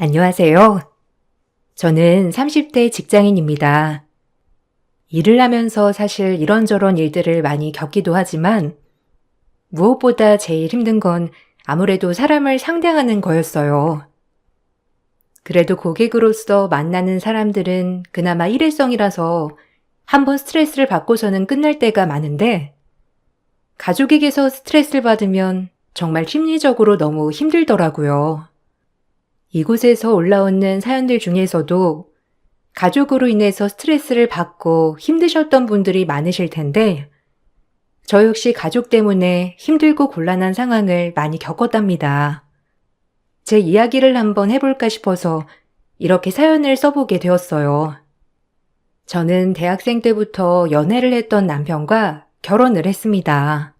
안녕하세요. 저는 30대 직장인입니다. 일을 하면서 사실 이런저런 일들을 많이 겪기도 하지만 무엇보다 제일 힘든 건 아무래도 사람을 상대하는 거였어요. 그래도 고객으로서 만나는 사람들은 그나마 일회성이라서 한번 스트레스를 받고서는 끝날 때가 많은데 가족에게서 스트레스를 받으면 정말 심리적으로 너무 힘들더라고요. 이곳에서 올라오는 사연들 중에서도 가족으로 인해서 스트레스를 받고 힘드셨던 분들이 많으실 텐데 저 역시 가족 때문에 힘들고 곤란한 상황을 많이 겪었답니다. 제 이야기를 한번 해볼까 싶어서 이렇게 사연을 써보게 되었어요. 저는 대학생 때부터 연애를 했던 남편과 결혼을 했습니다.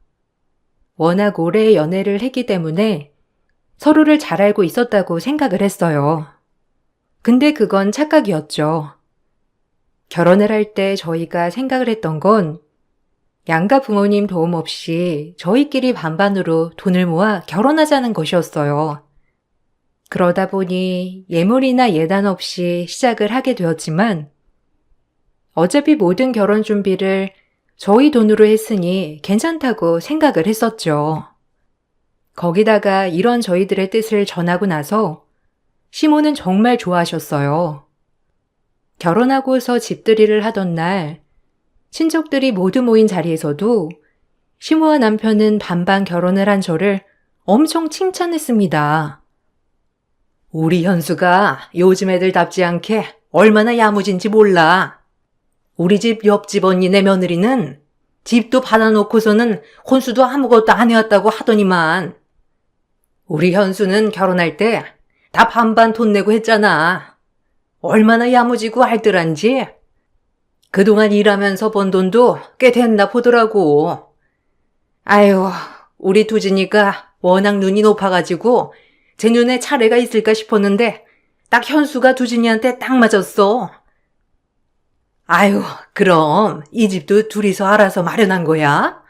워낙 오래 연애를 했기 때문에 서로를 잘 알고 있었다고 생각을 했어요. 근데 그건 착각이었죠. 결혼을 할 때 저희가 생각을 했던 건 양가 부모님 도움 없이 저희끼리 반반으로 돈을 모아 결혼하자는 것이었어요. 그러다 보니 예물이나 예단 없이 시작을 하게 되었지만 어차피 모든 결혼 준비를 저희 돈으로 했으니 괜찮다고 생각을 했었죠. 거기다가 이런 저희들의 뜻을 전하고 나서 시모는 정말 좋아하셨어요. 결혼하고서 집들이를 하던 날 친척들이 모두 모인 자리에서도 시모와 남편은 반반 결혼을 한 저를 엄청 칭찬했습니다. 우리 현수가 요즘 애들답지 않게 얼마나 야무진지 몰라. 우리 집 옆집 언니네 며느리는 집도 받아놓고서는 혼수도 아무것도 안 해왔다고 하더니만 우리 현수는 결혼할 때 다 반반 돈 내고 했잖아. 얼마나 야무지고 알뜰한지. 그동안 일하면서 번 돈도 꽤 됐나 보더라고. 아유, 우리 두진이가 워낙 눈이 높아가지고 제 눈에 차례가 있을까 싶었는데 딱 현수가 두진이한테 딱 맞았어. 아유, 그럼 이 집도 둘이서 알아서 마련한 거야?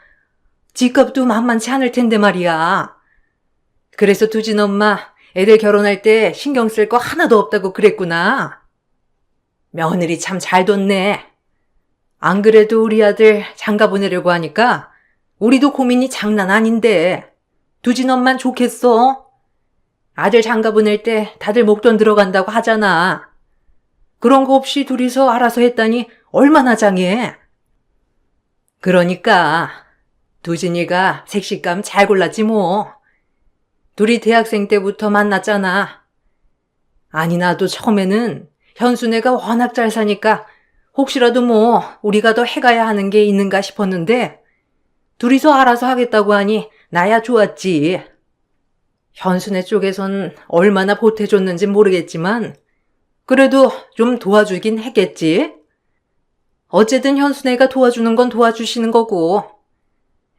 집값도 만만치 않을 텐데 말이야. 그래서 두진 엄마 애들 결혼할 때 신경 쓸 거 하나도 없다고 그랬구나. 며느리 참 잘 뒀네. 안 그래도 우리 아들 장가 보내려고 하니까 우리도 고민이 장난 아닌데 두진 엄만 좋겠어. 아들 장가 보낼 때 다들 목돈 들어간다고 하잖아. 그런 거 없이 둘이서 알아서 했다니 얼마나 장해. 그러니까 두진이가 색식감 잘 골랐지 뭐. 둘이 대학생 때부터 만났잖아. 아니 나도 처음에는 현수네가 워낙 잘 사니까 혹시라도 뭐 우리가 더 해가야 하는 게 있는가 싶었는데 둘이서 알아서 하겠다고 하니 나야 좋았지. 현수네 쪽에선 얼마나 보태줬는지 모르겠지만 그래도 좀 도와주긴 했겠지. 어쨌든 현수네가 도와주는 건 도와주시는 거고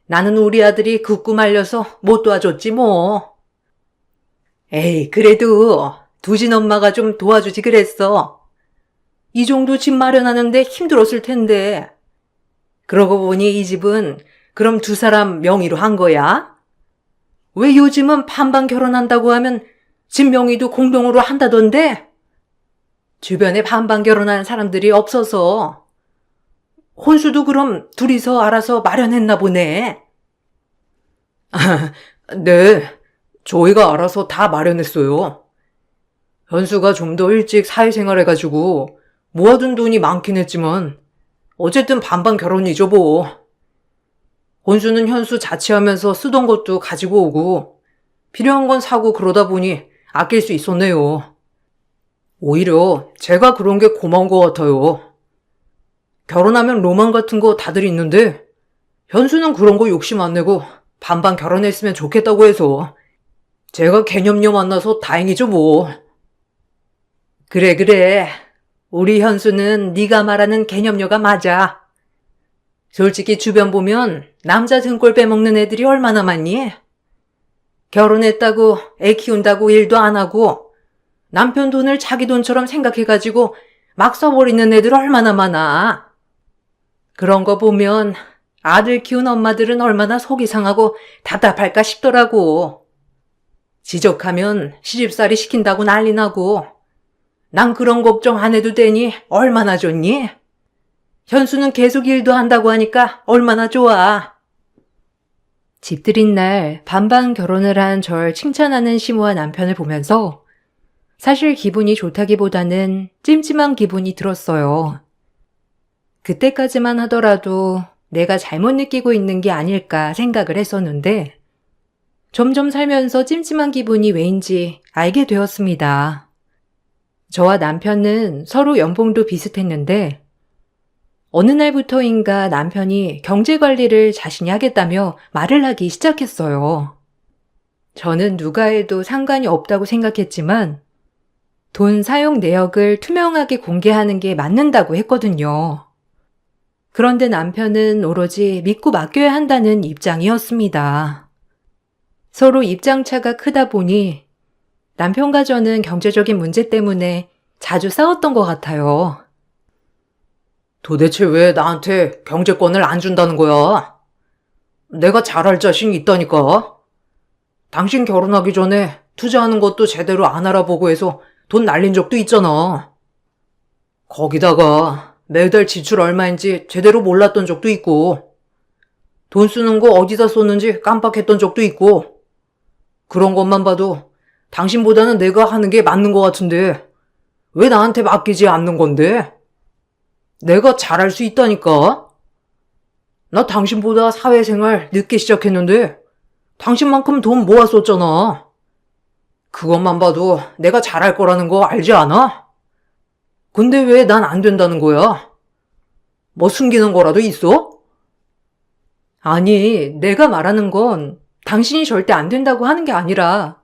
나는 우리 아들이 굳고 말려서 못 도와줬지 뭐. 에이, 그래도 두진 엄마가 좀 도와주지 그랬어. 이 정도 집 마련하는데 힘들었을 텐데. 그러고 보니 이 집은 그럼 두 사람 명의로 한 거야? 왜 요즘은 반반 결혼한다고 하면 집 명의도 공동으로 한다던데? 주변에 반반 결혼하는 사람들이 없어서. 혼수도 그럼 둘이서 알아서 마련했나 보네. 네. 저희가 알아서 다 마련했어요. 현수가 좀 더 일찍 사회생활 해가지고 모아둔 돈이 많긴 했지만 어쨌든 반반 결혼이죠 뭐. 혼수는 현수 자취하면서 쓰던 것도 가지고 오고 필요한 건 사고 그러다 보니 아낄 수 있었네요. 오히려 제가 그런 게 고마운 것 같아요. 결혼하면 로망 같은 거 다들 있는데 현수는 그런 거 욕심 안 내고 반반 결혼했으면 좋겠다고 해서 제가 개념녀 만나서 다행이죠 뭐. 그래. 우리 현수는 네가 말하는 개념녀가 맞아. 솔직히 주변 보면 남자 등골 빼먹는 애들이 얼마나 많니? 결혼했다고 애 키운다고 일도 안 하고 남편 돈을 자기 돈처럼 생각해가지고 막 써버리는 애들 얼마나 많아. 그런 거 보면 아들 키운 엄마들은 얼마나 속이 상하고 답답할까 싶더라고. 지적하면 시집살이 시킨다고 난리 나고, 난 그런 걱정 안 해도 되니 얼마나 좋니? 현수는 계속 일도 한다고 하니까 얼마나 좋아. 집들인 날 반반 결혼을 한 절 칭찬하는 시무와 남편을 보면서 사실 기분이 좋다기보다는 찜찜한 기분이 들었어요. 그때까지만 하더라도 내가 잘못 느끼고 있는 게 아닐까 생각을 했었는데 점점 살면서 찜찜한 기분이 왜인지 알게 되었습니다. 저와 남편은 서로 연봉도 비슷했는데 어느 날부터인가 남편이 경제관리를 자신이 하겠다며 말을 하기 시작했어요. 저는 누가 해도 상관이 없다고 생각했지만 돈 사용 내역을 투명하게 공개하는 게 맞는다고 했거든요. 그런데 남편은 오로지 믿고 맡겨야 한다는 입장이었습니다. 서로 입장차가 크다 보니 남편과 저는 경제적인 문제 때문에 자주 싸웠던 것 같아요. 도대체 왜 나한테 경제권을 안 준다는 거야? 내가 잘할 자신이 있다니까. 당신 결혼하기 전에 투자하는 것도 제대로 안 알아보고 해서 돈 날린 적도 있잖아. 거기다가 매달 지출 얼마인지 제대로 몰랐던 적도 있고, 돈 쓰는 거 어디다 썼는지 깜빡했던 적도 있고, 그런 것만 봐도 당신보다는 내가 하는 게 맞는 것 같은데 왜 나한테 맡기지 않는 건데? 내가 잘할 수 있다니까? 나 당신보다 사회생활 늦게 시작했는데 당신만큼 돈 모았었잖아. 그것만 봐도 내가 잘할 거라는 거 알지 않아? 근데 왜 난 안 된다는 거야? 뭐 숨기는 거라도 있어? 아니, 내가 말하는 건 당신이 절대 안 된다고 하는 게 아니라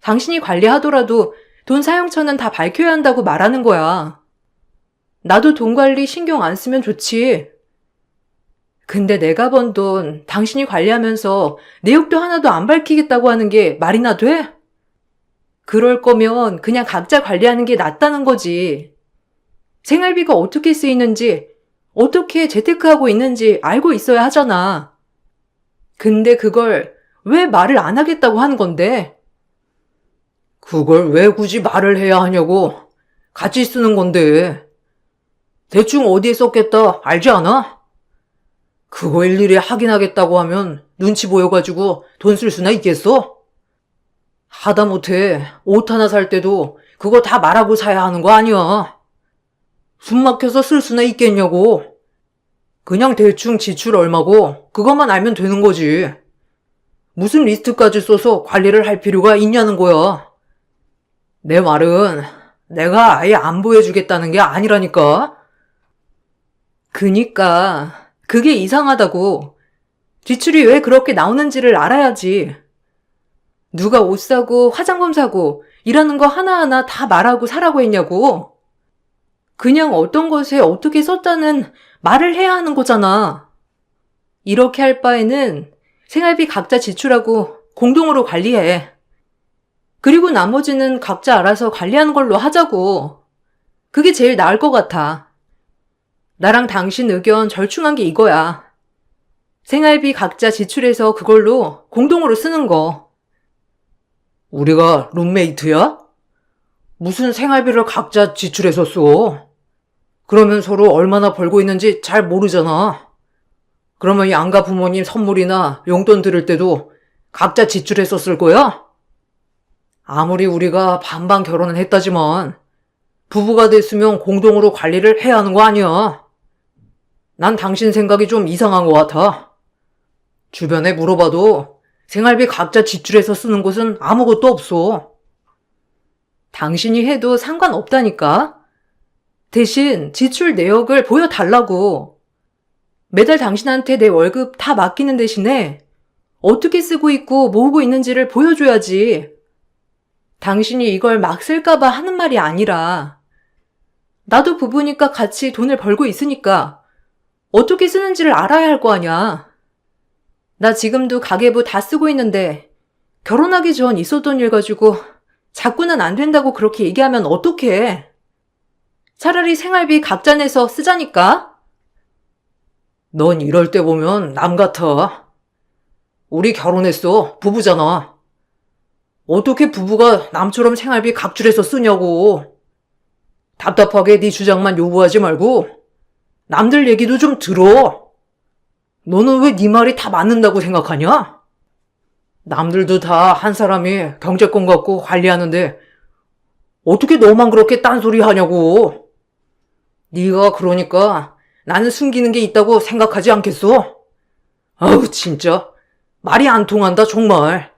당신이 관리하더라도 돈 사용처는 다 밝혀야 한다고 말하는 거야. 나도 돈 관리 신경 안 쓰면 좋지. 근데 내가 번 돈 당신이 관리하면서 내역도 하나도 안 밝히겠다고 하는 게 말이나 돼? 그럴 거면 그냥 각자 관리하는 게 낫다는 거지. 생활비가 어떻게 쓰이는지, 어떻게 재테크하고 있는지 알고 있어야 하잖아. 근데 그걸 왜 말을 안 하겠다고 하는 건데? 그걸 왜 굳이 말을 해야 하냐고. 같이 쓰는 건데. 대충 어디에 썼겠다 알지 않아? 그거 일일이 확인하겠다고 하면 눈치 보여가지고 돈 쓸 수나 있겠어? 하다못해 옷 하나 살 때도 그거 다 말하고 사야 하는 거 아니야. 숨 막혀서 쓸 수나 있겠냐고. 그냥 대충 지출 얼마고 그것만 알면 되는 거지. 무슨 리스트까지 써서 관리를 할 필요가 있냐는 거야. 내 말은 내가 아예 안 보여주겠다는 게 아니라니까. 그니까 그게 이상하다고. 지출이 왜 그렇게 나오는지를 알아야지. 누가 옷 사고 화장품 사고 일하는 거 하나하나 다 말하고 사라고 했냐고. 그냥 어떤 것에 어떻게 썼다는 말을 해야 하는 거잖아. 이렇게 할 바에는 생활비 각자 지출하고 공동으로 관리해. 그리고 나머지는 각자 알아서 관리하는 걸로 하자고. 그게 제일 나을 것 같아. 나랑 당신 의견 절충한 게 이거야. 생활비 각자 지출해서 그걸로 공동으로 쓰는 거. 우리가 룸메이트야? 무슨 생활비를 각자 지출해서 써? 그러면 서로 얼마나 벌고 있는지 잘 모르잖아. 그러면 이 양가 부모님 선물이나 용돈 들을 때도 각자 지출해서 쓸 거야? 아무리 우리가 반반 결혼을 했다지만 부부가 됐으면 공동으로 관리를 해야 하는 거 아니야. 난 당신 생각이 좀 이상한 것 같아. 주변에 물어봐도 생활비 각자 지출해서 쓰는 곳은 아무것도 없어. 당신이 해도 상관없다니까? 대신 지출 내역을 보여달라고. 매달 당신한테 내 월급 다 맡기는 대신에 어떻게 쓰고 있고 모으고 있는지를 보여줘야지. 당신이 이걸 막 쓸까봐 하는 말이 아니라 나도 부부니까 같이 돈을 벌고 있으니까 어떻게 쓰는지를 알아야 할 거 아냐. 나 지금도 가계부 다 쓰고 있는데 결혼하기 전 있었던 일 가지고 자꾸는 안 된다고 그렇게 얘기하면 어떡해. 차라리 생활비 각자 내서 쓰자니까. 넌 이럴 때 보면 남 같아. 우리 결혼했어. 부부잖아. 어떻게 부부가 남처럼 생활비 각출해서 쓰냐고. 답답하게 네 주장만 요구하지 말고 남들 얘기도 좀 들어. 너는 왜 네 말이 다 맞는다고 생각하냐? 남들도 다 한 사람이 경제권 갖고 관리하는데 어떻게 너만 그렇게 딴소리 하냐고. 네가 그러니까 나는 숨기는 게 있다고 생각하지 않겠어? 아우 진짜 말이 안 통한다 정말.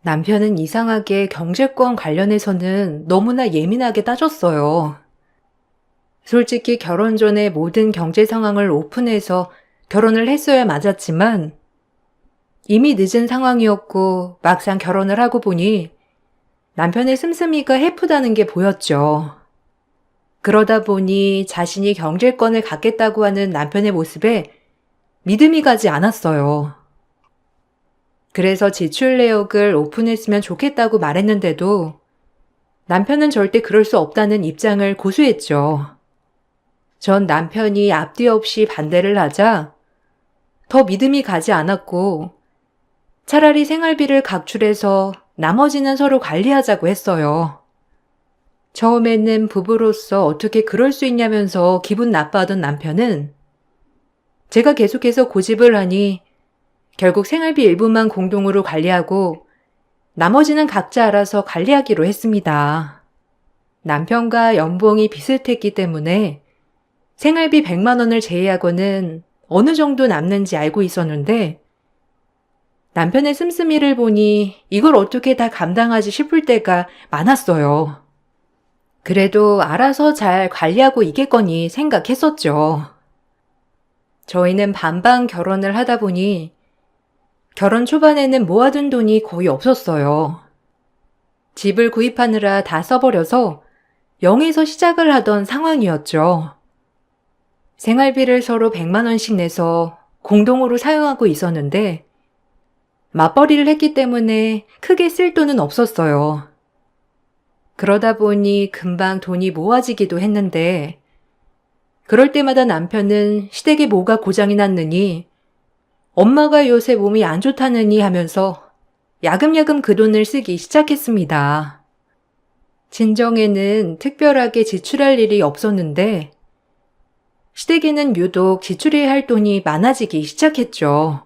남편은 이상하게 경제권 관련해서는 너무나 예민하게 따졌어요. 솔직히 결혼 전에 모든 경제 상황을 오픈해서 결혼을 했어야 맞았지만 이미 늦은 상황이었고 막상 결혼을 하고 보니 남편의 씀씀이가 해프다는 게 보였죠. 그러다 보니 자신이 경제권을 갖겠다고 하는 남편의 모습에 믿음이 가지 않았어요. 그래서 지출 내역을 오픈했으면 좋겠다고 말했는데도 남편은 절대 그럴 수 없다는 입장을 고수했죠. 전 남편이 앞뒤 없이 반대를 하자 더 믿음이 가지 않았고 차라리 생활비를 각출해서 나머지는 서로 관리하자고 했어요. 처음에는 부부로서 어떻게 그럴 수 있냐면서 기분 나빠하던 남편은 제가 계속해서 고집을 하니 결국 생활비 일부만 공동으로 관리하고 나머지는 각자 알아서 관리하기로 했습니다. 남편과 연봉이 비슷했기 때문에 생활비 100만 원을 제외하고는 어느 정도 남는지 알고 있었는데 남편의 씀씀이를 보니 이걸 어떻게 다 감당하지 싶을 때가 많았어요. 그래도 알아서 잘 관리하고 있겠거니 생각했었죠. 저희는 반반 결혼을 하다 보니 결혼 초반에는 모아둔 돈이 거의 없었어요. 집을 구입하느라 다 써버려서 0에서 시작을 하던 상황이었죠. 생활비를 서로 100만 원씩 내서 공동으로 사용하고 있었는데 맞벌이를 했기 때문에 크게 쓸 돈은 없었어요. 그러다 보니 금방 돈이 모아지기도 했는데 그럴 때마다 남편은 시댁에 뭐가 고장이 났느니 엄마가 요새 몸이 안 좋다느니 하면서 야금야금 그 돈을 쓰기 시작했습니다. 진정에는 특별하게 지출할 일이 없었는데 시댁에는 유독 지출해야 할 돈이 많아지기 시작했죠.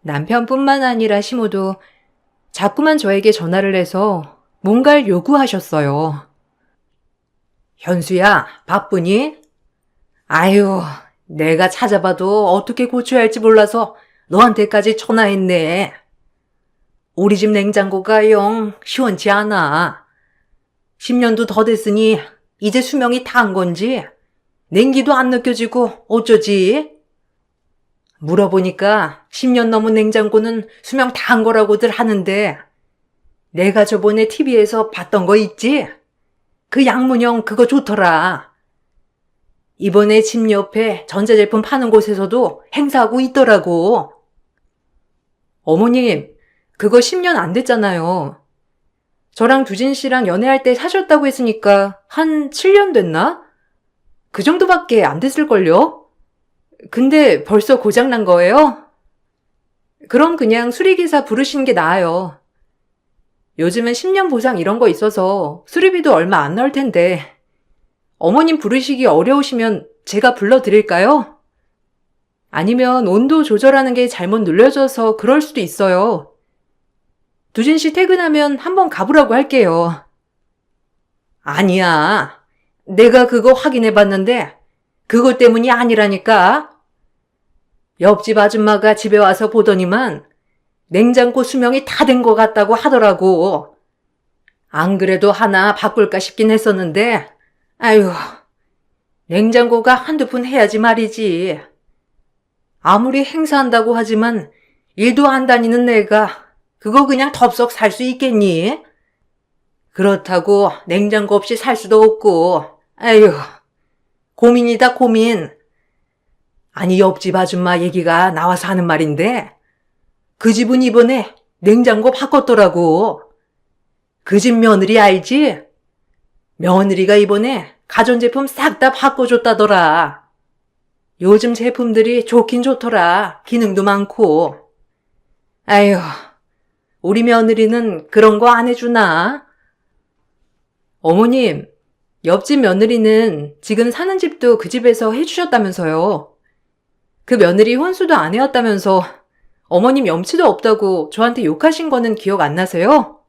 남편뿐만 아니라 시모도 자꾸만 저에게 전화를 해서 뭔가를 요구하셨어요. 현수야, 바쁘니? 아유, 내가 찾아봐도 어떻게 고쳐야 할지 몰라서 너한테까지 전화했네. 우리 집 냉장고가 영 시원치 않아. 10년도 더 됐으니 이제 수명이 다한 건지 냉기도 안 느껴지고 어쩌지? 물어보니까 10년 넘은 냉장고는 수명 다한 거라고들 하는데 내가 저번에 TV에서 봤던 거 있지? 그 양문형 그거 좋더라. 이번에 집 옆에 전자제품 파는 곳에서도 행사하고 있더라고. 어머님, 그거 10년 안 됐잖아요. 저랑 두진 씨랑 연애할 때 사셨다고 했으니까 한 7년 됐나? 그 정도밖에 안 됐을걸요? 근데 벌써 고장난 거예요? 그럼 그냥 수리기사 부르시는 게 나아요. 요즘은 10년 보상 이런 거 있어서 수리비도 얼마 안 나올 텐데 어머님 부르시기 어려우시면 제가 불러드릴까요? 아니면 온도 조절하는 게 잘못 눌려져서 그럴 수도 있어요. 두진 씨 퇴근하면 한번 가보라고 할게요. 아니야. 내가 그거 확인해 봤는데 그것 때문이 아니라니까. 옆집 아줌마가 집에 와서 보더니만 냉장고 수명이 다 된 것 같다고 하더라고. 안 그래도 하나 바꿀까 싶긴 했었는데 아유, 냉장고가 한두 푼 해야지 말이지. 아무리 행사한다고 하지만 일도 안 다니는 내가 그거 그냥 덥석 살 수 있겠니? 그렇다고 냉장고 없이 살 수도 없고 아유, 고민이다 고민. 아니 옆집 아줌마 얘기가 나와서 하는 말인데 그 집은 이번에 냉장고 바꿨더라고. 그 집 며느리 알지? 며느리가 이번에 가전제품 싹 다 바꿔줬다더라. 요즘 제품들이 좋긴 좋더라. 기능도 많고. 아휴, 우리 며느리는 그런 거 안 해주나? 어머님, 옆집 며느리는 지금 사는 집도 그 집에서 해주셨다면서요. 그 며느리 혼수도 안 해왔다면서 어머님 염치도 없다고 저한테 욕하신 거는 기억 안 나세요?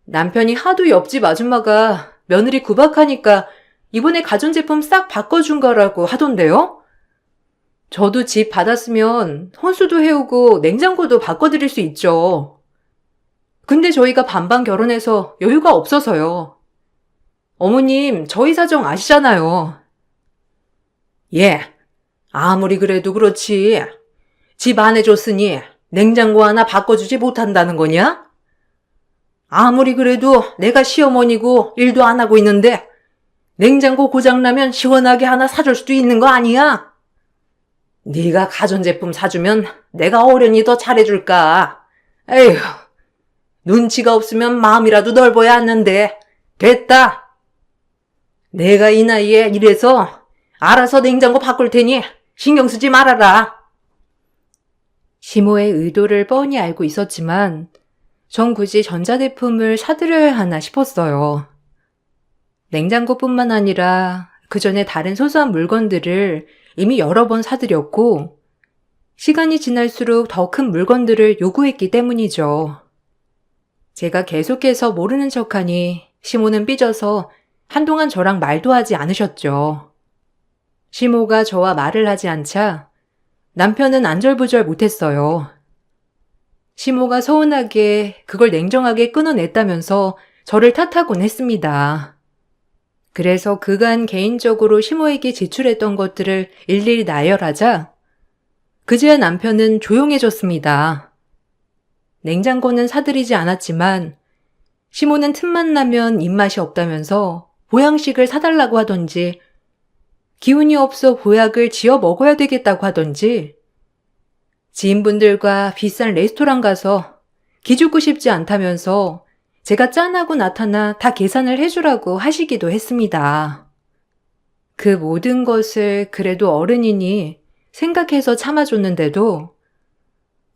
남편이 하도 옆집 아줌마가 며느리 구박하니까 이번에 가전제품 싹 바꿔준 거라고 하던데요? 저도 집 받았으면 혼수도 해오고 냉장고도 바꿔드릴 수 있죠. 근데 저희가 반반 결혼해서 여유가 없어서요. 어머님, 저희 사정 아시잖아요. 예, 아무리 그래도 그렇지. 집 안 해줬으니 냉장고 하나 바꿔주지 못한다는 거냐? 아무리 그래도 내가 시어머니고 일도 안 하고 있는데 냉장고 고장나면 시원하게 하나 사줄 수도 있는 거 아니야? 네가 가전제품 사주면 내가 어련히 더 잘해줄까? 에휴, 눈치가 없으면 마음이라도 넓어야 하는데 됐다. 내가 이 나이에 이래서 알아서 냉장고 바꿀 테니 신경 쓰지 말아라. 시모의 의도를 뻔히 알고 있었지만 전 굳이 전자제품을 사드려야 하나 싶었어요. 냉장고뿐만 아니라 그 전에 다른 소소한 물건들을 이미 여러 번 사드렸고 시간이 지날수록 더 큰 물건들을 요구했기 때문이죠. 제가 계속해서 모르는 척하니 시모는 삐져서 한동안 저랑 말도 하지 않으셨죠. 시모가 저와 말을 하지 않자 남편은 안절부절 못했어요. 시모가 서운하게 그걸 냉정하게 끊어냈다면서 저를 탓하곤 했습니다. 그래서 그간 개인적으로 시모에게 지출했던 것들을 일일이 나열하자 그제야 남편은 조용해졌습니다. 냉장고는 사드리지 않았지만 시모는 틈만 나면 입맛이 없다면서 보양식을 사달라고 하던지 기운이 없어 보약을 지어 먹어야 되겠다고 하던지 지인분들과 비싼 레스토랑 가서 기죽고 싶지 않다면서 제가 짠하고 나타나 다 계산을 해주라고 하시기도 했습니다. 그 모든 것을 그래도 어른이니 생각해서 참아줬는데도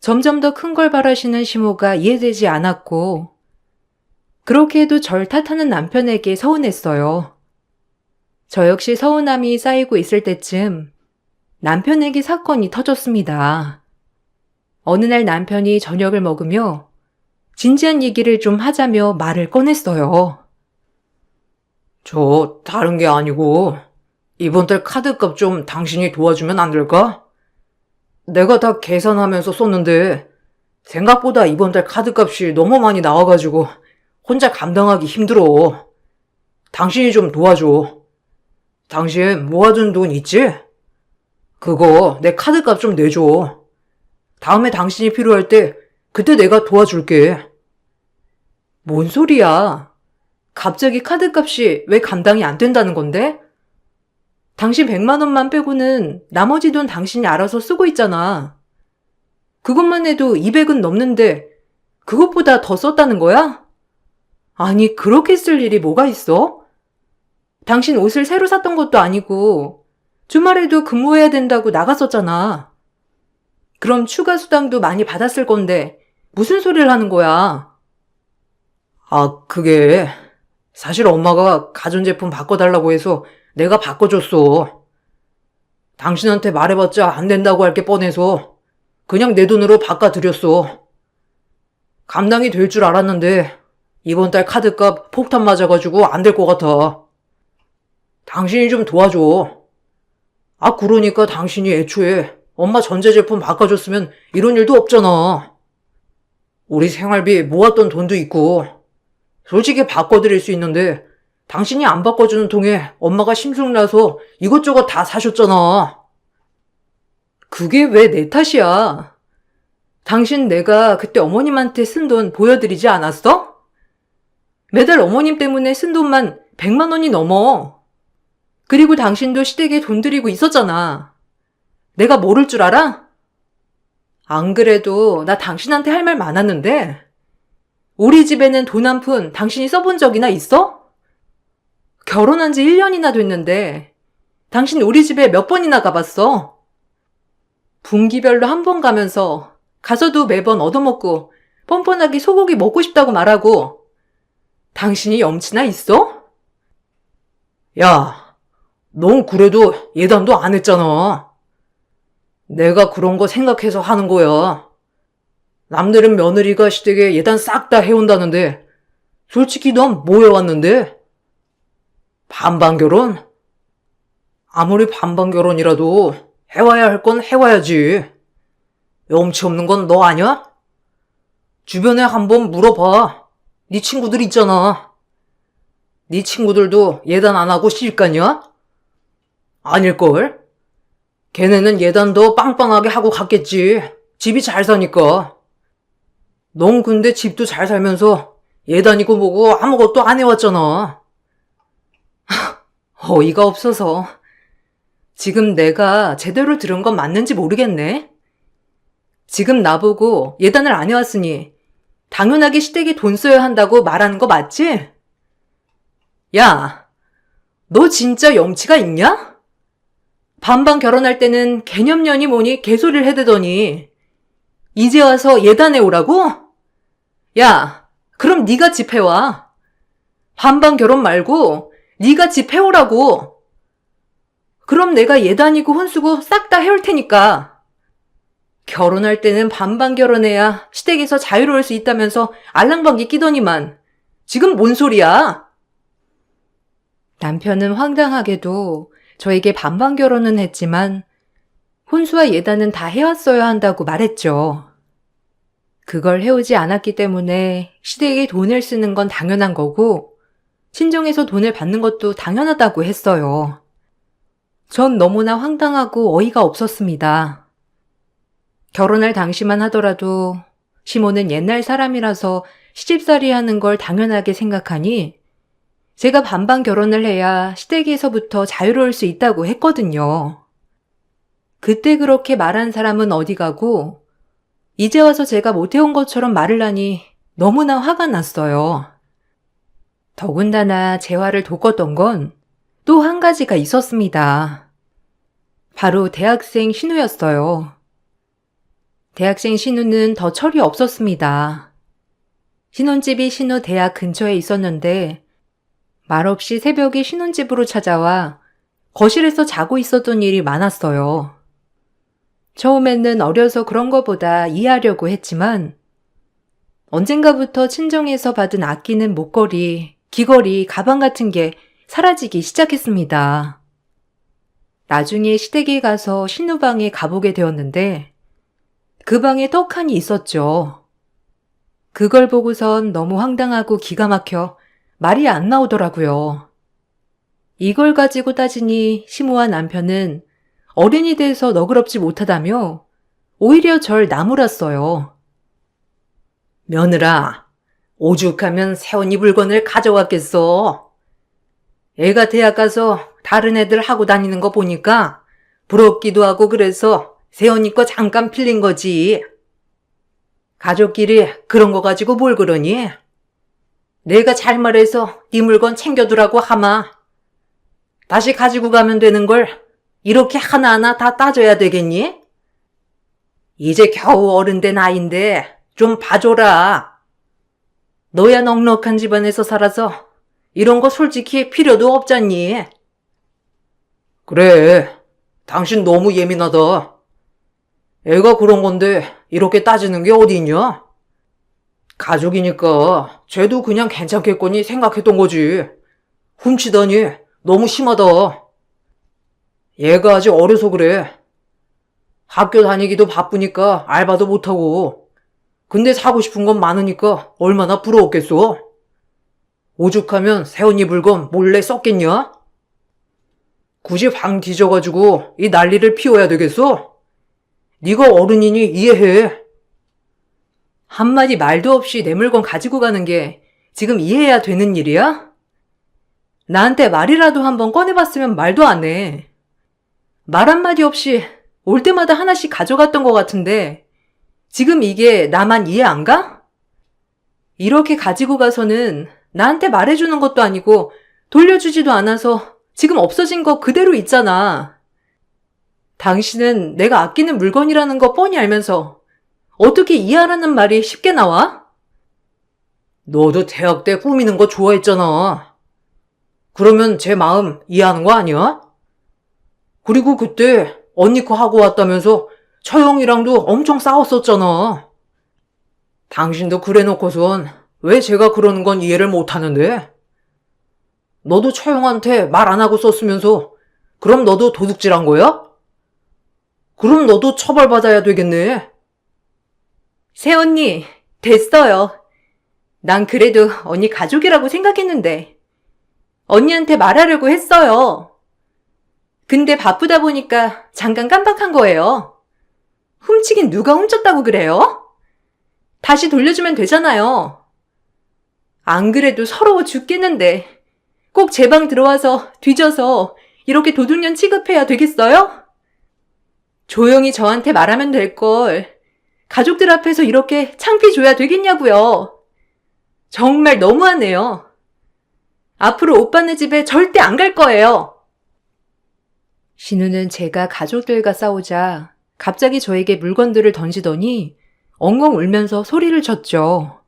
점점 더 큰 걸 바라시는 시모가 이해되지 않았고 그렇게 해도 절 탓하는 남편에게 서운했어요. 저 역시 서운함이 쌓이고 있을 때쯤 남편에게 사건이 터졌습니다. 어느 날 남편이 저녁을 먹으며 진지한 얘기를 좀 하자며 말을 꺼냈어요. 저 다른 게 아니고 이번 달 카드값 좀 당신이 도와주면 안 될까? 내가 다 계산하면서 썼는데 생각보다 이번 달 카드값이 너무 많이 나와가지고 혼자 감당하기 힘들어. 당신이 좀 도와줘. 당신 모아둔 돈 있지? 그거 내 카드값 좀 내줘. 다음에 당신이 필요할 때 그때 내가 도와줄게. 뭔 소리야? 갑자기 카드값이 왜 감당이 안 된다는 건데? 당신 100만 원만 빼고는 나머지 돈 당신이 알아서 쓰고 있잖아. 그것만 해도 200은 넘는데 그것보다 더 썼다는 거야? 아니, 그렇게 쓸 일이 뭐가 있어? 당신 옷을 새로 샀던 것도 아니고 주말에도 근무해야 된다고 나갔었잖아. 그럼 추가 수당도 많이 받았을 건데 무슨 소리를 하는 거야? 아, 그게 사실 엄마가 가전제품 바꿔달라고 해서 내가 바꿔줬어. 당신한테 말해봤자 안 된다고 할 게 뻔해서 그냥 내 돈으로 바꿔드렸어. 감당이 될 줄 알았는데 이번 달 카드값 폭탄 맞아가지고 안 될 것 같아. 당신이 좀 도와줘. 아, 그러니까 당신이 애초에 엄마 전자제품 바꿔줬으면 이런 일도 없잖아. 우리 생활비 모았던 돈도 있고 솔직히 바꿔드릴 수 있는데 당신이 안 바꿔주는 통에 엄마가 심술나서 이것저것 다 사셨잖아. 그게 왜 내 탓이야? 당신 내가 그때 어머님한테 쓴 돈 보여드리지 않았어? 매달 어머님 때문에 쓴 돈만 100만 원이 넘어. 그리고 당신도 시댁에 돈 들이고 있었잖아. 내가 모를 줄 알아? 안 그래도 나 당신한테 할 말 많았는데 우리 집에는 돈 한 푼 당신이 써본 적이나 있어? 결혼한 지 1년이나 됐는데 당신 우리 집에 몇 번이나 가봤어? 분기별로 한 번 가면서 가서도 매번 얻어먹고 뻔뻔하게 소고기 먹고 싶다고 말하고. 당신이 염치나 있어? 야, 넌 그래도 예단도 안 했잖아. 내가 그런 거 생각해서 하는 거야. 남들은 며느리가 시댁에 예단 싹 다 해온다는데 솔직히 넌 뭐 해왔는데? 반반 결혼? 아무리 반반 결혼이라도 해와야 할 건 해와야지. 염치 없는 건 너 아냐? 주변에 한번 물어봐. 네 친구들 있잖아. 네 친구들도 예단 안 하고 시집갔냐? 아닐걸? 걔네는 예단도 빵빵하게 하고 갔겠지. 집이 잘 사니까. 넌 근데 집도 잘 살면서 예단이고 뭐고 아무것도 안 해왔잖아. 어이가 없어서. 지금 내가 제대로 들은 건 맞는지 모르겠네. 지금 나보고 예단을 안 해왔으니 당연하게 시댁에 돈 써야 한다고 말하는 거 맞지? 야, 너 진짜 염치가 있냐? 반반 결혼할 때는 개념년이 뭐니 개소리를 해대더니 이제 와서 예단해 오라고? 야, 그럼 네가 집 해와. 반반 결혼 말고 네가 집 해오라고. 그럼 내가 예단이고 혼수고 싹 다 해올 테니까. 결혼할 때는 반반 결혼해야 시댁에서 자유로울 수 있다면서 알랑방귀 끼더니만 지금 뭔 소리야? 남편은 황당하게도 저에게 반반 결혼은 했지만 혼수와 예단은 다 해왔어야 한다고 말했죠. 그걸 해오지 않았기 때문에 시댁에 돈을 쓰는 건 당연한 거고 친정에서 돈을 받는 것도 당연하다고 했어요. 전 너무나 황당하고 어이가 없었습니다. 결혼할 당시만 하더라도 시모는 옛날 사람이라서 시집살이 하는 걸 당연하게 생각하니 제가 반반 결혼을 해야 시댁에서부터 자유로울 수 있다고 했거든요. 그때 그렇게 말한 사람은 어디 가고 이제 와서 제가 못해온 것처럼 말을 하니 너무나 화가 났어요. 더군다나 제 화를 돋궜던 건 또 한 가지가 있었습니다. 바로 대학생 신우였어요. 대학생 신우는 더 철이 없었습니다. 신혼집이 신우 대학 근처에 있었는데 말없이 새벽에 신혼집으로 찾아와 거실에서 자고 있었던 일이 많았어요. 처음에는 어려서 그런 거보다 이해하려고 했지만 언젠가부터 친정에서 받은 아끼는 목걸이, 귀걸이, 가방 같은 게 사라지기 시작했습니다. 나중에 시댁에 가서 신우 방에 가보게 되었는데 그 방에 떡하니 있었죠. 그걸 보고선 너무 황당하고 기가 막혀 말이 안 나오더라고요. 이걸 가지고 따지니 시모와 남편은 어른이 돼서 너그럽지 못하다며 오히려 절 나무랐어요. 며느라, 오죽하면 새언니 물건을 가져왔겠어. 애가 대학 가서 다른 애들 하고 다니는 거 보니까 부럽기도 하고 그래서 새언니 거 잠깐 필린 거지. 가족끼리 그런 거 가지고 뭘 그러니? 내가 잘 말해서 네 물건 챙겨두라고 하마. 다시 가지고 가면 되는 걸 이렇게 하나하나 다 따져야 되겠니? 이제 겨우 어른 된 아이인데 좀 봐줘라. 너야 넉넉한 집안에서 살아서 이런 거 솔직히 필요도 없잖니. 그래, 당신 너무 예민하다. 애가 그런 건데 이렇게 따지는 게 어디 있냐? 가족이니까 쟤도 그냥 괜찮겠거니 생각했던 거지. 훔치다니 너무 심하다. 얘가 아직 어려서 그래. 학교 다니기도 바쁘니까 알바도 못하고. 근데 사고 싶은 건 많으니까 얼마나 부러웠겠어. 오죽하면 새언니 물건 몰래 썼겠냐? 굳이 방 뒤져가지고 이 난리를 피워야 되겠어? 네가 어른이니 이해해. 한마디 말도 없이 내 물건 가지고 가는 게 지금 이해해야 되는 일이야? 나한테 말이라도 한번 꺼내봤으면 말도 안 해. 말 한마디 없이 올 때마다 하나씩 가져갔던 것 같은데 지금 이게 나만 이해 안 가? 이렇게 가지고 가서는 나한테 말해주는 것도 아니고 돌려주지도 않아서 지금 없어진 거 그대로 있잖아. 당신은 내가 아끼는 물건이라는 거 뻔히 알면서 어떻게 이해하라는 말이 쉽게 나와? 너도 대학 때 꾸미는 거 좋아했잖아. 그러면 제 마음 이해하는 거 아니야? 그리고 그때 언니 거 하고 왔다면서 처형이랑도 엄청 싸웠었잖아. 당신도 그래 놓고선 왜 제가 그러는 건 이해를 못 하는데? 너도 처형한테 말 안 하고 썼으면서 그럼 너도 도둑질한 거야? 그럼 너도 처벌받아야 되겠네. 새언니, 됐어요. 난 그래도 언니 가족이라고 생각했는데. 언니한테 말하려고 했어요. 근데 바쁘다 보니까 잠깐 깜빡한 거예요. 훔치긴 누가 훔쳤다고 그래요? 다시 돌려주면 되잖아요. 안 그래도 서러워 죽겠는데 꼭 제 방 들어와서 뒤져서 이렇게 도둑년 취급해야 되겠어요? 조용히 저한테 말하면 될 걸 가족들 앞에서 이렇게 창피 줘야 되겠냐고요. 정말 너무하네요. 앞으로 오빠네 집에 절대 안 갈 거예요. 신우는 제가 가족들과 싸우자 갑자기 저에게 물건들을 던지더니 엉엉 울면서 소리를 쳤죠.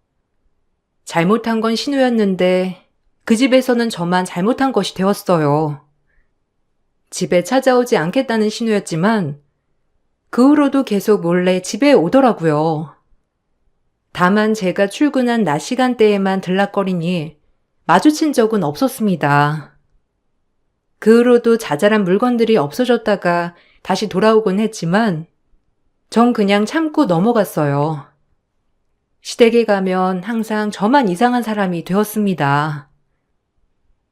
잘못한 건 신우였는데 그 집에서는 저만 잘못한 것이 되었어요. 집에 찾아오지 않겠다는 신우였지만 그 후로도 계속 몰래 집에 오더라고요. 다만 제가 출근한 낮 시간대에만 들락거리니 마주친 적은 없었습니다. 그 후로도 자잘한 물건들이 없어졌다가 다시 돌아오곤 했지만 전 그냥 참고 넘어갔어요. 시댁에 가면 항상 저만 이상한 사람이 되었습니다.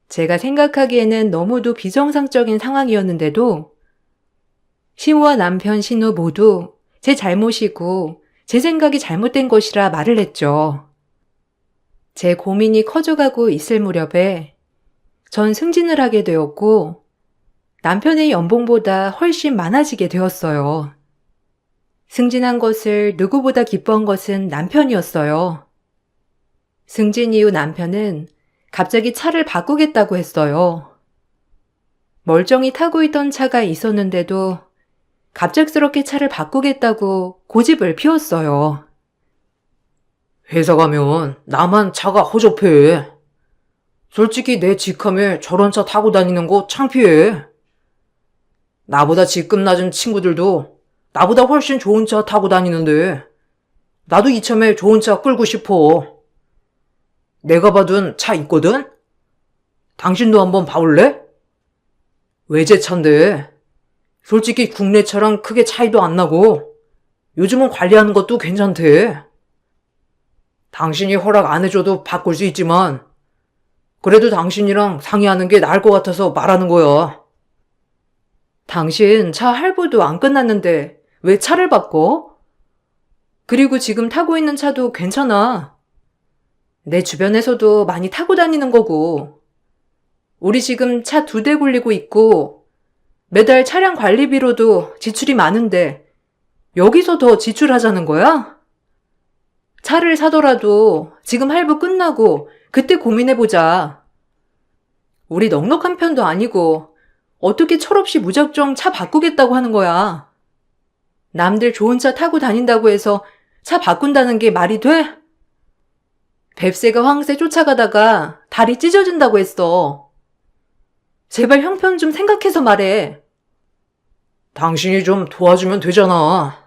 제가 생각하기에는 너무도 비정상적인 상황이었는데도 시우와 남편 신우 모두 제 잘못이고 제 생각이 잘못된 것이라 말을 했죠. 제 고민이 커져가고 있을 무렵에 전 승진을 하게 되었고 남편의 연봉보다 훨씬 많아지게 되었어요. 승진한 것을 누구보다 기뻐한 것은 남편이었어요. 승진 이후 남편은 갑자기 차를 바꾸겠다고 했어요. 멀쩡히 타고 있던 차가 있었는데도 갑작스럽게 차를 바꾸겠다고 고집을 피웠어요. 회사 가면 나만 차가 허접해. 솔직히 내 직함에 저런 차 타고 다니는 거 창피해. 나보다 직급 낮은 친구들도 나보다 훨씬 좋은 차 타고 다니는데 나도 이참에 좋은 차 끌고 싶어. 내가 받은 차 있거든? 당신도 한번 봐볼래? 외제차인데 솔직히 국내 차랑 크게 차이도 안 나고 요즘은 관리하는 것도 괜찮대. 당신이 허락 안 해줘도 바꿀 수 있지만 그래도 당신이랑 상의하는 게 나을 것 같아서 말하는 거야. 당신 차 할부도 안 끝났는데 왜 차를 바꿔? 그리고 지금 타고 있는 차도 괜찮아. 내 주변에서도 많이 타고 다니는 거고. 우리 지금 차 2대 굴리고 있고 매달 차량 관리비로도 지출이 많은데 여기서 더 지출하자는 거야? 차를 사더라도 지금 할부 끝나고 그때 고민해보자. 우리 넉넉한 편도 아니고 어떻게 철없이 무작정 차 바꾸겠다고 하는 거야. 남들 좋은 차 타고 다닌다고 해서 차 바꾼다는 게 말이 돼? 뱁새가 황새 쫓아가다가 다리 찢어진다고 했어. 제발 형편 좀 생각해서 말해. 당신이 좀 도와주면 되잖아.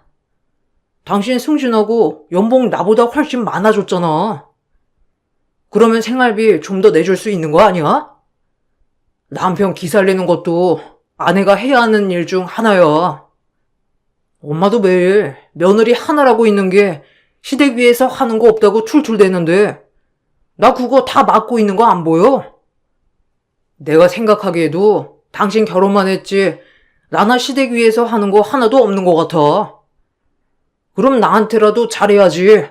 당신 승진하고 연봉 나보다 훨씬 많아졌잖아. 그러면 생활비 좀 더 내줄 수 있는 거 아니야? 남편 기살리는 것도 아내가 해야 하는 일 중 하나야. 엄마도 매일 며느리 하나라고 있는 게 시댁 위에서 하는 거 없다고 툴툴대는데 나 그거 다 맡고 있는 거 안 보여? 내가 생각하기에도 당신 결혼만 했지 나나 시댁 위에서 하는 거 하나도 없는 것 같아. 그럼 나한테라도 잘해야지.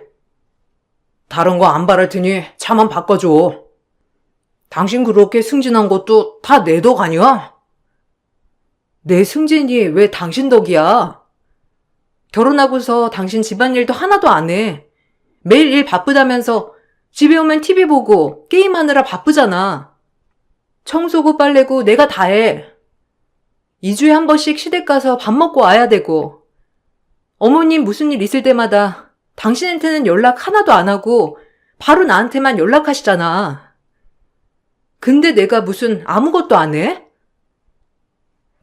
다른 거 안 바랄 테니 차만 바꿔줘. 당신 그렇게 승진한 것도 다 내 덕 아니야? 내 승진이 왜 당신 덕이야? 결혼하고서 당신 집안일도 하나도 안 해. 매일 일 바쁘다면서 집에 오면 TV 보고 게임하느라 바쁘잖아. 청소고 빨래고 내가 다 해. 2주에 한 번씩 시댁 가서 밥 먹고 와야 되고 어머님 무슨 일 있을 때마다 당신한테는 연락 하나도 안 하고 바로 나한테만 연락하시잖아. 근데 내가 무슨 아무것도 안 해?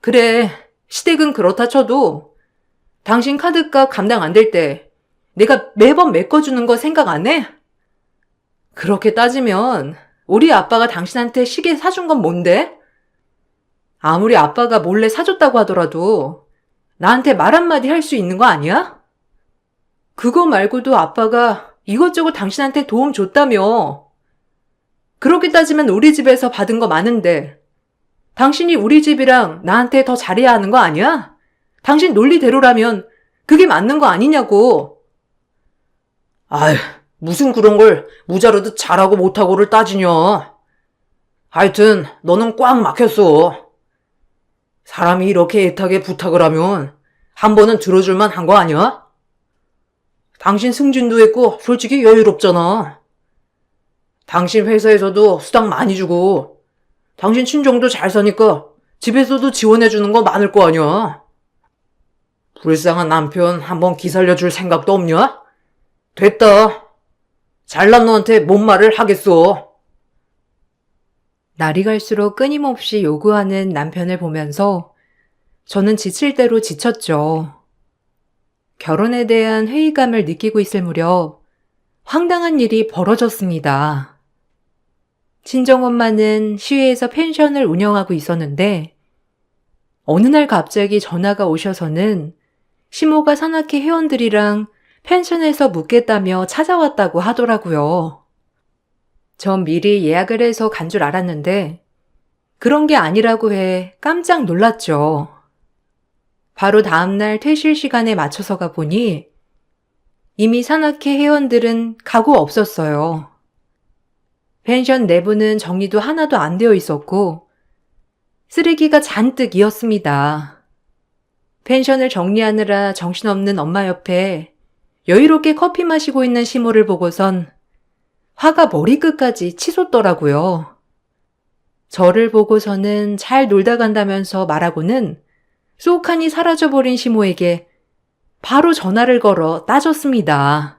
그래, 시댁은 그렇다 쳐도 당신 카드값 감당 안 될 때 내가 매번 메꿔주는 거 생각 안 해? 그렇게 따지면 우리 아빠가 당신한테 시계 사준 건 뭔데? 아무리 아빠가 몰래 사줬다고 하더라도 나한테 말 한마디 할 수 있는 거 아니야? 그거 말고도 아빠가 이것저것 당신한테 도움 줬다며. 그렇게 따지면 우리 집에서 받은 거 많은데 당신이 우리 집이랑 나한테 더 잘해야 하는 거 아니야? 당신 논리대로라면 그게 맞는 거 아니냐고. 아휴, 무슨 그런 걸 무자르듯 잘하고 못하고를 따지냐. 하여튼 너는 꽉 막혔어. 사람이 이렇게 애타게 부탁을 하면 한 번은 들어줄만 한 거 아니야? 당신 승진도 했고 솔직히 여유롭잖아. 당신 회사에서도 수당 많이 주고 당신 친정도 잘 사니까 집에서도 지원해주는 거 많을 거 아니야. 불쌍한 남편 한번 기살려줄 생각도 없냐? 됐다. 잘난 너한테 뭔 말을 하겠어. 날이 갈수록 끊임없이 요구하는 남편을 보면서 저는 지칠 대로 지쳤죠. 결혼에 대한 회의감을 느끼고 있을 무렵 황당한 일이 벌어졌습니다. 친정엄마는 시외에서 펜션을 운영하고 있었는데 어느 날 갑자기 전화가 오셔서는 시모가 산악회 회원들이랑 펜션에서 묵겠다며 찾아왔다고 하더라고요. 전 미리 예약을 해서 간 줄 알았는데 그런 게 아니라고 해 깜짝 놀랐죠. 바로 다음날 퇴실 시간에 맞춰서 가보니 이미 산악회 회원들은 가고 없었어요. 펜션 내부는 정리도 하나도 안 되어 있었고 쓰레기가 잔뜩이었습니다. 펜션을 정리하느라 정신없는 엄마 옆에 여유롭게 커피 마시고 있는 시모를 보고선 화가 머리끝까지 치솟더라고요. 저를 보고서는 잘 놀다 간다면서 말하고는 쏙하니 사라져버린 시모에게 바로 전화를 걸어 따졌습니다.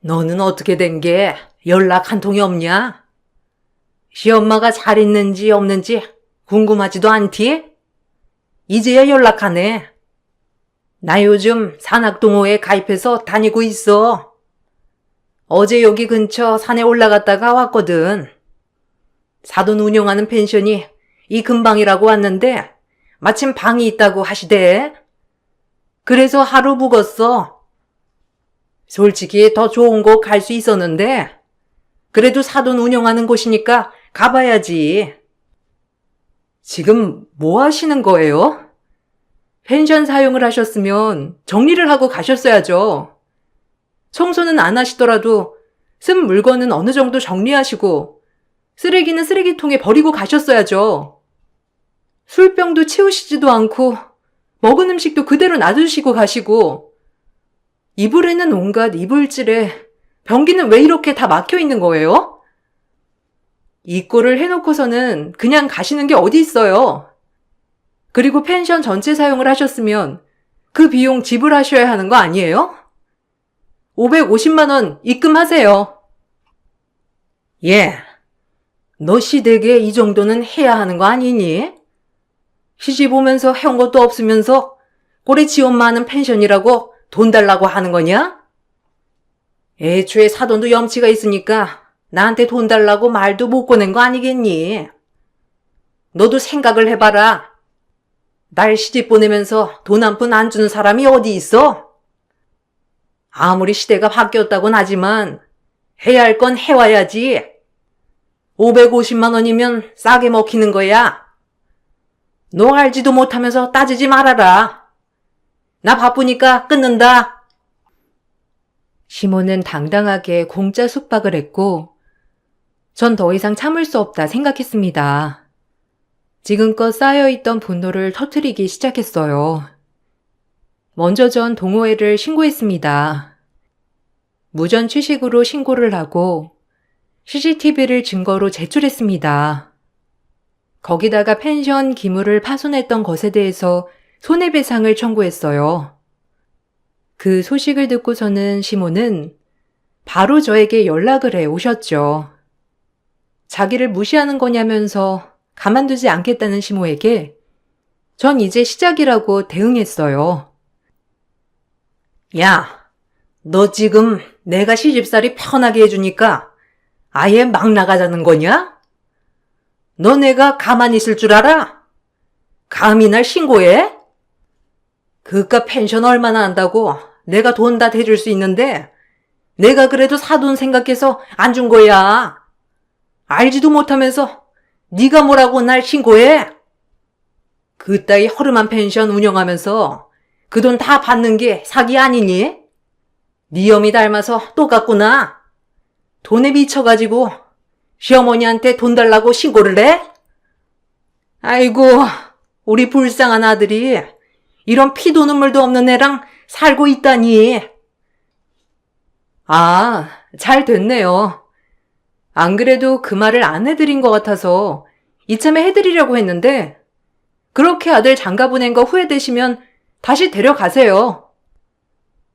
너는 어떻게 된 게 연락 한 통이 없냐? 시엄마가 잘 있는지 없는지 궁금하지도 않디? 이제야 연락하네. 나 요즘 산악동호회에 가입해서 다니고 있어. 어제 여기 근처 산에 올라갔다가 왔거든. 사돈 운영하는 펜션이 이 근방이라고 왔는데 마침 방이 있다고 하시대. 그래서 하루 묵었어. 솔직히 더 좋은 곳 갈 수 있었는데 그래도 사돈 운영하는 곳이니까 가봐야지. 지금 뭐 하시는 거예요? 펜션 사용을 하셨으면 정리를 하고 가셨어야죠. 청소는 안 하시더라도 쓴 물건은 어느 정도 정리하시고 쓰레기는 쓰레기통에 버리고 가셨어야죠. 술병도 치우시지도 않고 먹은 음식도 그대로 놔두시고 가시고 이불에는 온갖 이불질에 변기는 왜 이렇게 다 막혀 있는 거예요? 이 꼴을 해놓고서는 그냥 가시는 게 어디 있어요. 그리고 펜션 전체 사용을 하셨으면 그 비용 지불하셔야 하는 거 아니에요? 550만 원 입금하세요. 예, 너 시댁에 이 정도는 해야 하는 거 아니니? 시집 오면서 해온 것도 없으면서 꼴에 지 엄마 하는 펜션이라고 돈 달라고 하는 거냐? 애초에 사돈도 염치가 있으니까 나한테 돈 달라고 말도 못 꺼낸 거 아니겠니? 너도 생각을 해봐라. 날 시집 보내면서 돈 한 푼 안 주는 사람이 어디 있어? 아무리 시대가 바뀌었다곤 하지만 해야 할 건 해와야지. 550만 원이면 싸게 먹히는 거야. 너 알지도 못하면서 따지지 말아라. 나 바쁘니까 끊는다. 시모는 당당하게 공짜 숙박을 했고 전 더 이상 참을 수 없다 생각했습니다. 지금껏 쌓여있던 분노를 터뜨리기 시작했어요. 먼저 전 동호회를 신고했습니다. 무전 취식으로 신고를 하고 CCTV를 증거로 제출했습니다. 거기다가 펜션 기물을 파손했던 것에 대해서 손해배상을 청구했어요. 그 소식을 듣고서는 시모는 바로 저에게 연락을 해 오셨죠. 자기를 무시하는 거냐면서 가만두지 않겠다는 시모에게 전 이제 시작이라고 대응했어요. 야, 너 지금 내가 시집살이 편하게 해주니까 아예 막 나가자는 거냐? 너 내가 가만히 있을 줄 알아? 감히 날 신고해? 그깟 펜션 얼마나 한다고 내가 돈 다 대줄 수 있는데 내가 그래도 사돈 생각해서 안 준 거야. 알지도 못하면서 네가 뭐라고 날 신고해? 그따위 허름한 펜션 운영하면서 그 돈 다 받는 게 사기 아니니? 네 엄이 닮아서 똑같구나. 돈에 미쳐가지고 시어머니한테 돈 달라고 신고를 해? 아이고, 우리 불쌍한 아들이 이런 피도 눈물도 없는 애랑 살고 있다니. 아, 잘 됐네요. 안 그래도 그 말을 안 해드린 것 같아서 이참에 해드리려고 했는데 그렇게 아들 장가 보낸 거 후회되시면 다시 데려가세요.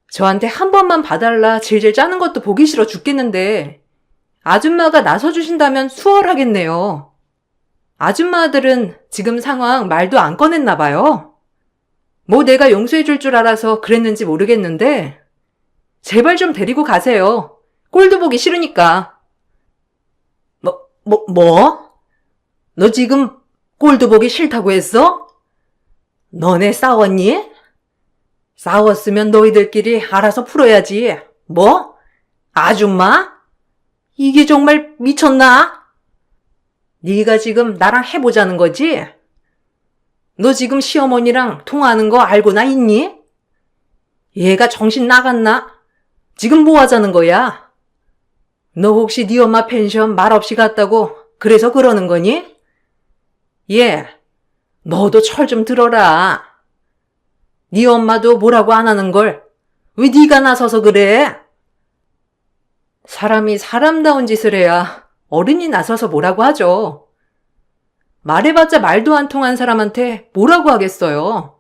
저한테 한 번만 봐달라 질질 짜는 것도 보기 싫어 죽겠는데 아줌마가 나서주신다면 수월하겠네요. 아줌마 아들은 지금 상황 말도 안 꺼냈나 봐요. 뭐 내가 용서해줄 줄 알아서 그랬는지 모르겠는데 제발 좀 데리고 가세요. 꼴도 보기 싫으니까. 뭐? 너 지금 꼴도 보기 싫다고 했어? 너네 싸웠니? 싸웠으면 너희들끼리 알아서 풀어야지. 뭐? 아줌마? 이게 정말 미쳤나? 네가 지금 나랑 해보자는 거지? 너 지금 시어머니랑 통화하는 거 알고나 있니? 얘가 정신 나갔나? 지금 뭐 하자는 거야? 너 혹시 네 엄마 펜션 말없이 갔다고 그래서 그러는 거니? 너도 철 좀 들어라. 네 엄마도 뭐라고 안 하는 걸 왜 네가 나서서 그래? 사람이 사람다운 짓을 해야 어른이 나서서 뭐라고 하죠. 말해봤자 말도 안 통한 사람한테 뭐라고 하겠어요.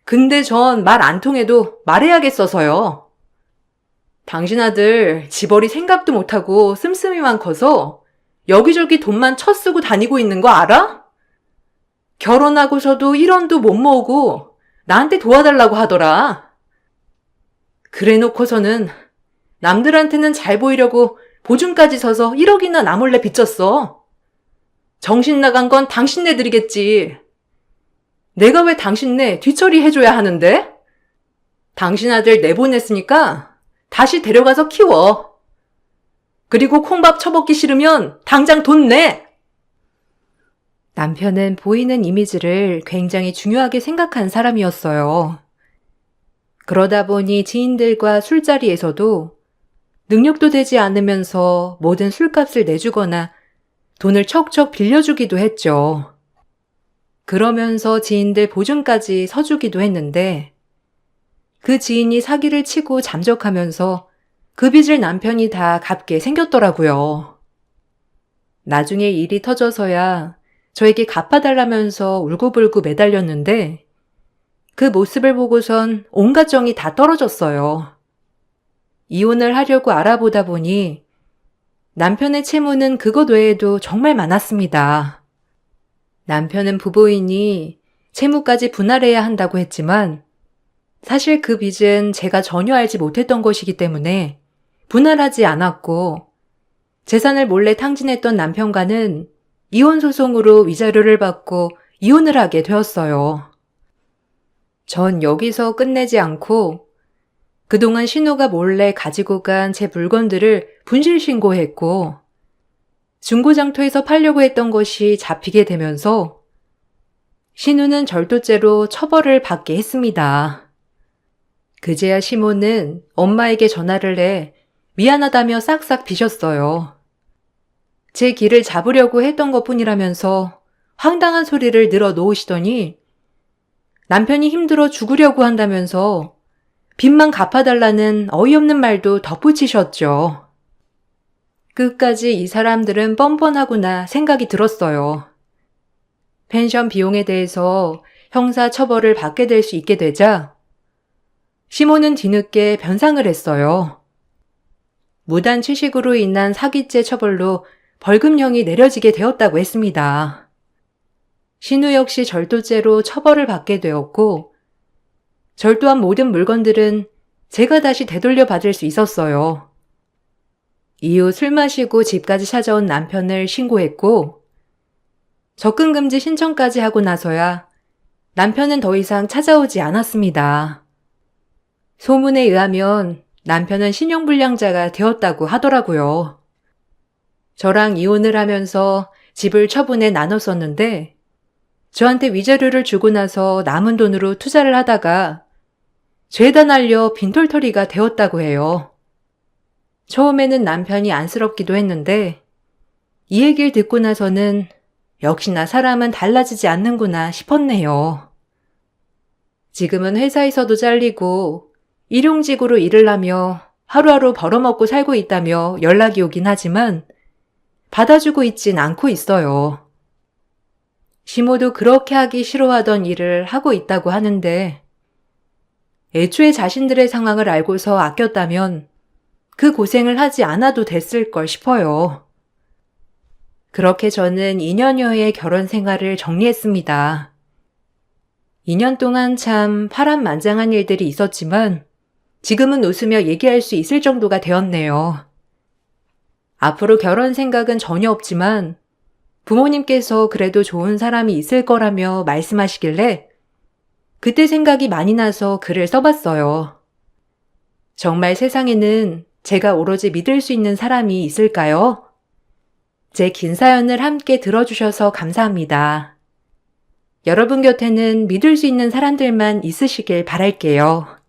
근데 전 말 안 통해도 말해야겠어서요. 당신 아들 집어리 생각도 못하고 씀씀이만 커서 여기저기 돈만 쳐쓰고 다니고 있는 거 알아? 결혼하고서도 1원도 못 모으고 나한테 도와달라고 하더라. 그래 놓고서는 남들한테는 잘 보이려고 보증까지 서서 1억이나 나 몰래 빚졌어. 정신 나간 건 당신네들이겠지. 내가 왜 당신네 뒤처리 해줘야 하는데? 당신 아들 내보냈으니까 다시 데려가서 키워. 그리고 콩밥 처먹기 싫으면 당장 돈 내! 남편은 보이는 이미지를 굉장히 중요하게 생각한 사람이었어요. 그러다 보니 지인들과 술자리에서도 능력도 되지 않으면서 모든 술값을 내주거나 돈을 척척 빌려주기도 했죠. 그러면서 지인들 보증까지 서주기도 했는데 그 지인이 사기를 치고 잠적하면서 그 빚을 남편이 다 갚게 생겼더라고요. 나중에 일이 터져서야 저에게 갚아달라면서 울고불고 매달렸는데 그 모습을 보고선 온갖 정이 다 떨어졌어요. 이혼을 하려고 알아보다 보니 남편의 채무는 그것 외에도 정말 많았습니다. 남편은 부부이니 채무까지 분할해야 한다고 했지만 사실 그 빚은 제가 전혀 알지 못했던 것이기 때문에 분할하지 않았고 재산을 몰래 탕진했던 남편과는 이혼 소송으로 위자료를 받고 이혼을 하게 되었어요. 전 여기서 끝내지 않고 그동안 신우가 몰래 가지고 간 제 물건들을 분실 신고했고 중고장터에서 팔려고 했던 것이 잡히게 되면서 신우는 절도죄로 처벌을 받게 했습니다. 그제야 시모는 엄마에게 전화를 해 미안하다며 싹싹 비셨어요. 제 길을 잡으려고 했던 것뿐이라면서 황당한 소리를 늘어 놓으시더니 남편이 힘들어 죽으려고 한다면서 빚만 갚아달라는 어이없는 말도 덧붙이셨죠. 끝까지 이 사람들은 뻔뻔하구나 생각이 들었어요. 펜션 비용에 대해서 형사 처벌을 받게 될 수 있게 되자 시모는 뒤늦게 변상을 했어요. 무단 취식으로 인한 사기죄 처벌로 벌금형이 내려지게 되었다고 했습니다. 신우 역시 절도죄로 처벌을 받게 되었고, 절도한 모든 물건들은 제가 다시 되돌려 받을 수 있었어요. 이후 술 마시고 집까지 찾아온 남편을 신고했고, 접근금지 신청까지 하고 나서야 남편은 더 이상 찾아오지 않았습니다. 소문에 의하면 남편은 신용불량자가 되었다고 하더라고요. 저랑 이혼을 하면서 집을 처분해 나눴었는데 저한테 위자료를 주고 나서 남은 돈으로 투자를 하다가 죄다 날려 빈털터리가 되었다고 해요. 처음에는 남편이 안쓰럽기도 했는데 이 얘기를 듣고 나서는 역시나 사람은 달라지지 않는구나 싶었네요. 지금은 회사에서도 잘리고 일용직으로 일을 하며 하루하루 벌어먹고 살고 있다며 연락이 오긴 하지만 받아주고 있진 않고 있어요. 시모도 그렇게 하기 싫어하던 일을 하고 있다고 하는데 애초에 자신들의 상황을 알고서 아꼈다면 그 고생을 하지 않아도 됐을 걸 싶어요. 그렇게 저는 2년여의 결혼 생활을 정리했습니다. 2년 동안 참 파란만장한 일들이 있었지만 지금은 웃으며 얘기할 수 있을 정도가 되었네요. 앞으로 결혼 생각은 전혀 없지만 부모님께서 그래도 좋은 사람이 있을 거라며 말씀하시길래 그때 생각이 많이 나서 글을 써봤어요. 정말 세상에는 제가 오로지 믿을 수 있는 사람이 있을까요? 제 긴 사연을 함께 들어주셔서 감사합니다. 여러분 곁에는 믿을 수 있는 사람들만 있으시길 바랄게요.